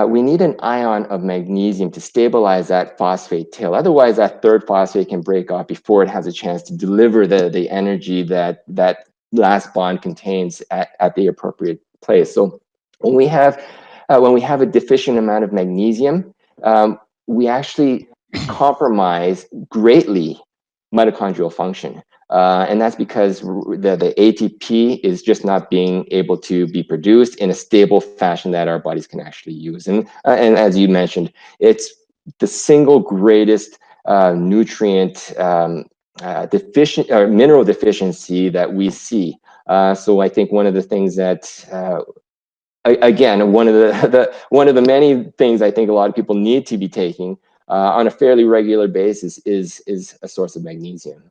we need an ion of magnesium to stabilize that phosphate tail. Otherwise, that third phosphate can break off before it has a chance to deliver the energy that last bond contains at the appropriate place. So when we have a deficient amount of magnesium, we actually compromise greatly mitochondrial function. And that's because the ATP is just not being able to be produced in a stable fashion that our bodies can actually use. And as you mentioned, it's the single greatest nutrient deficient or mineral deficiency that we see. So I think one of the things that again, one of the many things I think a lot of people need to be taking on a fairly regular basis is a source of magnesium.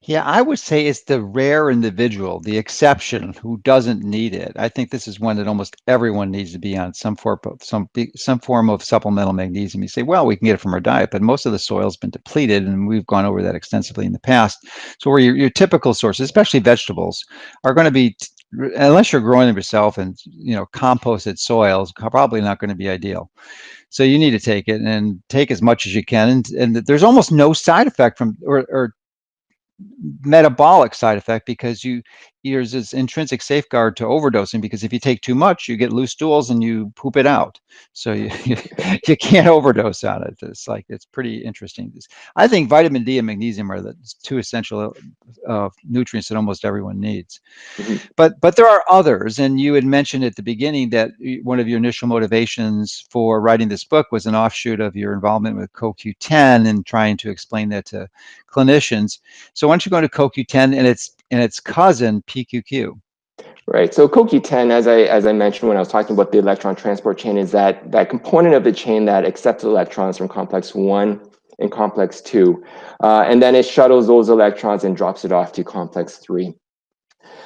Yeah, I would say it's the rare individual, the exception, who doesn't need it. I think this is one that almost everyone needs to be on some form of supplemental magnesium. You say, well, we can get it from our diet, but most of the soil's been depleted, and we've gone over that extensively in the past. So where your typical sources, especially vegetables, are going to be, unless you're growing them yourself and composted soils, probably not going to be ideal. So you need to take it and take as much as you can, and there's almost no side effect from or metabolic side effect, because there's this intrinsic safeguard to overdosing, because if you take too much, you get loose stools and you poop it out. So you can't overdose on it. It's pretty interesting. I think vitamin D and magnesium are the two essential nutrients that almost everyone needs. Mhm. But there are others, and you had mentioned at the beginning that one of your initial motivations for writing this book was an offshoot of your involvement with CoQ10 and trying to explain that to clinicians. So why don't you go to CoQ10 and its cousin PQQ? Right. So CoQ10, as I mentioned when I was talking about the electron transport chain, is that component of the chain that accepts electrons from complex 1 and complex 2, and then it shuttles those electrons and drops it off to complex 3.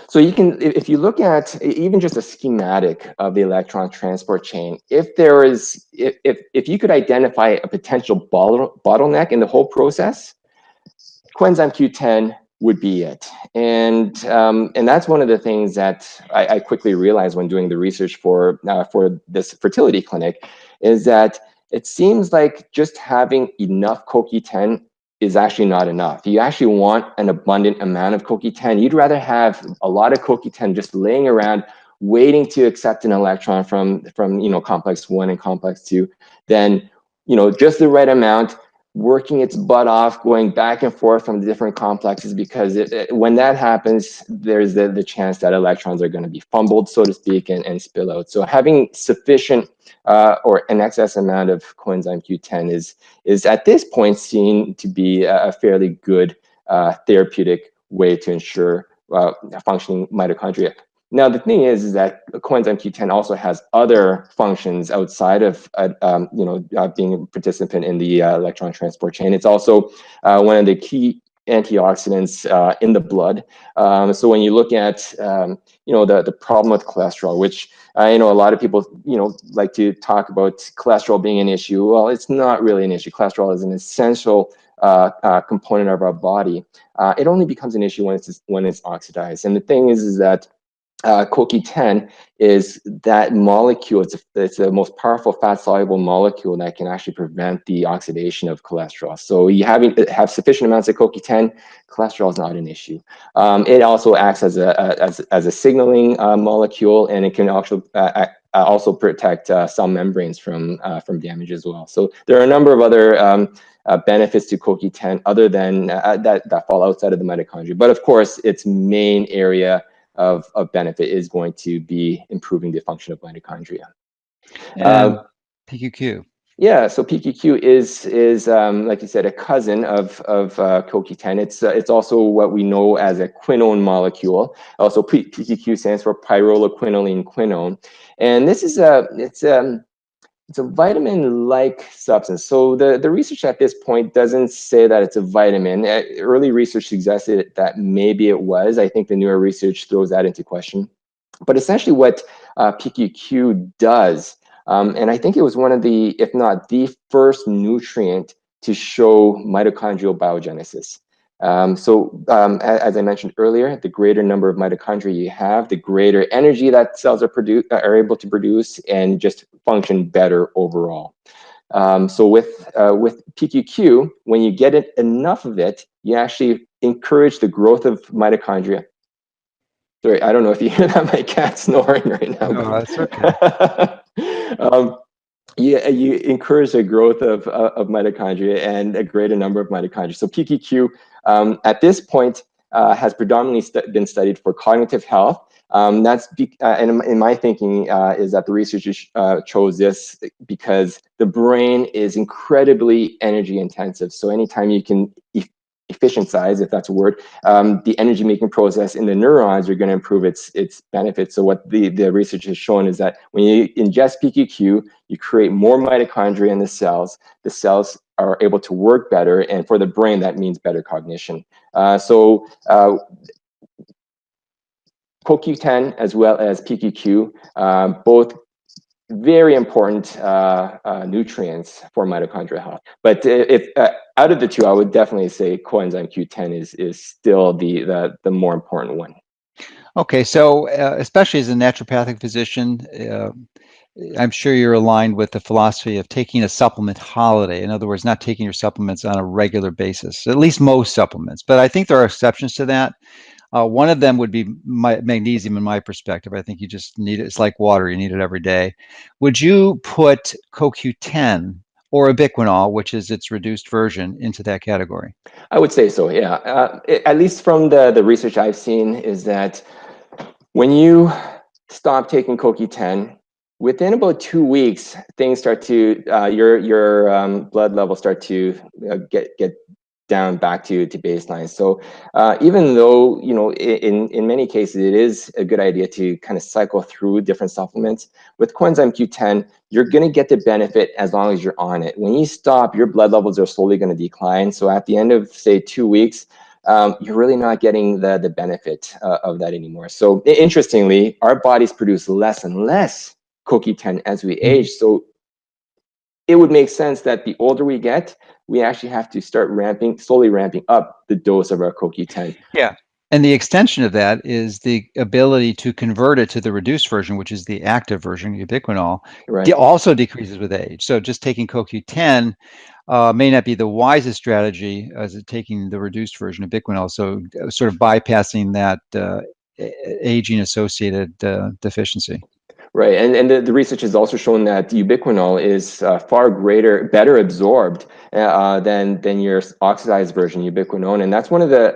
So you can, if you look at even just a schematic of the electron transport chain, if you could identify a potential bottleneck in the whole process, coenzyme Q10 would be it. And that's one of the things that I quickly realized when doing the research for this fertility clinic, is that it seems like just having enough CoQ10 is actually not enough. You actually want an abundant amount of CoQ10. You'd rather have a lot of CoQ10 just laying around waiting to accept an electron from complex 1 and complex 2 than just the right amount, working its butt off, going back and forth from the different complexes, because when that happens, there's the chance that electrons are going to be fumbled, so to speak, and spill out. So having sufficient or an excess amount of coenzyme Q10 is at this point seen to be a fairly good therapeutic way to ensure functioning mitochondria. Now, the thing is that coenzyme Q10 also has other functions outside of being a participant in the electron transport chain. It's also one of the key antioxidants in the blood. So when you look at the problem with cholesterol, which a lot of people like to talk about cholesterol being an issue. Well, it's not really an issue. Cholesterol is an essential component of our body. It only becomes an issue when it's oxidized. And the thing is that CoQ10 is that molecule. It's the most powerful fat-soluble molecule that can actually prevent the oxidation of cholesterol. So you have sufficient amounts of CoQ10, cholesterol is not an issue. It also acts as a signaling molecule, and it can also protect cell membranes from damage as well. So there are a number of other benefits to CoQ10 other than that fall outside of the mitochondria. But of course, its main area of benefit is going to be improving the function of mitochondria. PQQ. Yeah, so PQQ is like you said, a cousin of CoQ10. It's also what we know as a quinone molecule. Also, PQQ stands for pyrroloquinoline quinone, and this is It's a vitamin-like substance. So the research at this point doesn't say that it's a vitamin. Early research suggested that maybe it was. I think the newer research throws that into question. But essentially what PQQ does, and I think it was one of the, if not the first nutrient to show mitochondrial biogenesis. As I mentioned earlier, the greater number of mitochondria you have, the greater energy that cells are able to produce and just function better overall. With PQQ, when you get enough of it, you actually encourage the growth of mitochondria. Sorry, I don't know if you hear that, my cat's snoring right now. No, that's okay. You encourage the growth of mitochondria and a greater number of mitochondria. So PQQ at this point has predominantly been studied for cognitive health. And in my thinking is that the researchers chose this because the brain is incredibly energy intensive. So anytime you can efficientize, if that's a word, the energy making process in the neurons, you're going to improve its benefits. So what the research has shown is that when you ingest PQQ, you create more mitochondria in the cells. The cells are able to work better, and for the brain, that means better cognition. CoQ10 as well as PQQ, both very important nutrients for mitochondrial health. But if out of the two, I would definitely say coenzyme Q10 is still the more important one. Okay, so especially as a naturopathic physician, I'm sure you're aligned with the philosophy of taking a supplement holiday. In other words, not taking your supplements on a regular basis, at least most supplements. But I think there are exceptions to that. One of them would be magnesium in my perspective. I think you just need it. It's like water. You need it every day. Would you put CoQ10 or ubiquinol, which is its reduced version, into that category? I would say so, yeah. At least from the research I've seen is that when you stop taking CoQ10, within about 2 weeks, things start to, your blood levels start to get down back to baseline. So even though, in many cases, it is a good idea to kind of cycle through different supplements, with coenzyme Q10, you're going to get the benefit as long as you're on it. When you stop, your blood levels are slowly going to decline. So at the end of, say, 2 weeks, you're really not getting the benefit of that anymore. So interestingly, our bodies produce less and less CoQ10 as we age. So it would make sense that the older we get, we actually have to start slowly ramping up the dose of our CoQ10. Yeah. And the extension of that is the ability to convert it to the reduced version, which is the active version, ubiquinol, right. Also decreases with age. So just taking CoQ10 may not be the wisest strategy as taking the reduced version of ubiquinol. So sort of bypassing that aging associated deficiency. Right, and the research has also shown that ubiquinol is far better absorbed than your oxidized version, ubiquinone, and that's one of the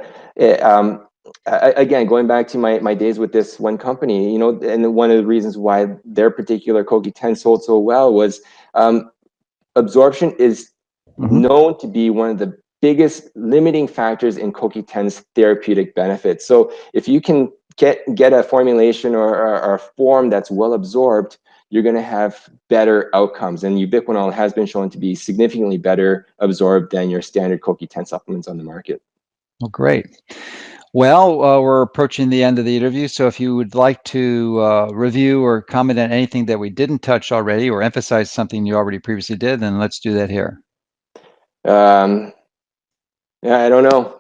again, going back to my days with this one company, and one of the reasons why their particular CoQ10 sold so well was absorption is known to be one of the biggest limiting factors in CoQ10's therapeutic benefits. So if you can get a formulation or a form that's well absorbed, you're going to have better outcomes. And ubiquinol has been shown to be significantly better absorbed than your standard CoQ10 supplements on the market. Well, great. Well, we're approaching the end of the interview. So if you would like to review or comment on anything that we didn't touch already or emphasize something you already previously did, then let's do that here. Yeah, I don't know.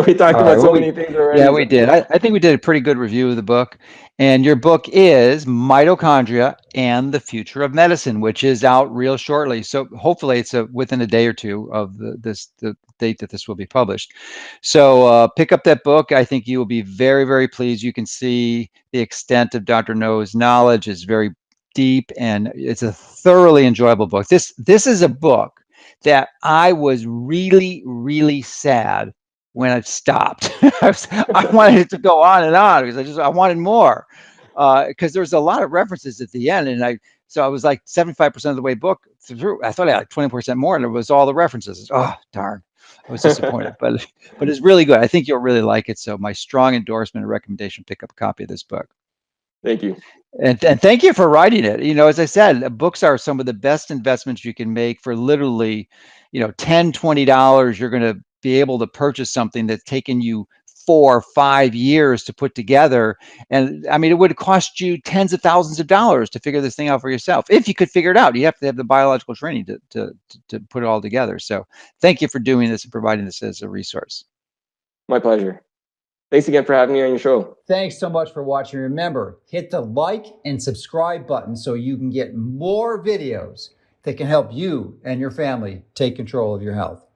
We talked about so many things already. Yeah, we did. I think we did a pretty good review of the book. And your book is Mitochondria and the Future of Medicine, which is out real shortly. So hopefully it's within a day or two of the date that this will be published. So pick up that book. I think you will be very, very pleased. You can see the extent of Dr. No's knowledge is very deep, and it's a thoroughly enjoyable book. This is a book that I was really, really sad when it stopped. I wanted it to go on and on because I wanted more. Because there's a lot of references at the end, and I was like 75% of the way book through. I thought I had 20% more, and it was all the references. Oh, darn. I was disappointed, but it's really good. I think you'll really like it. So my strong endorsement and recommendation, pick up a copy of this book. Thank you. And thank you for writing it. As I said, books are some of the best investments you can make. For literally, $10, $20, you're going to be able to purchase something that's taken you 4 or 5 years to put together. And I mean, it would cost you tens of thousands of dollars to figure this thing out for yourself. If you could figure it out, you have to have the biological training to put it all together. So thank you for doing this and providing this as a resource. My pleasure. Thanks again for having me on your show. Thanks so much for watching. Remember, hit the like and subscribe button so you can get more videos that can help you and your family take control of your health.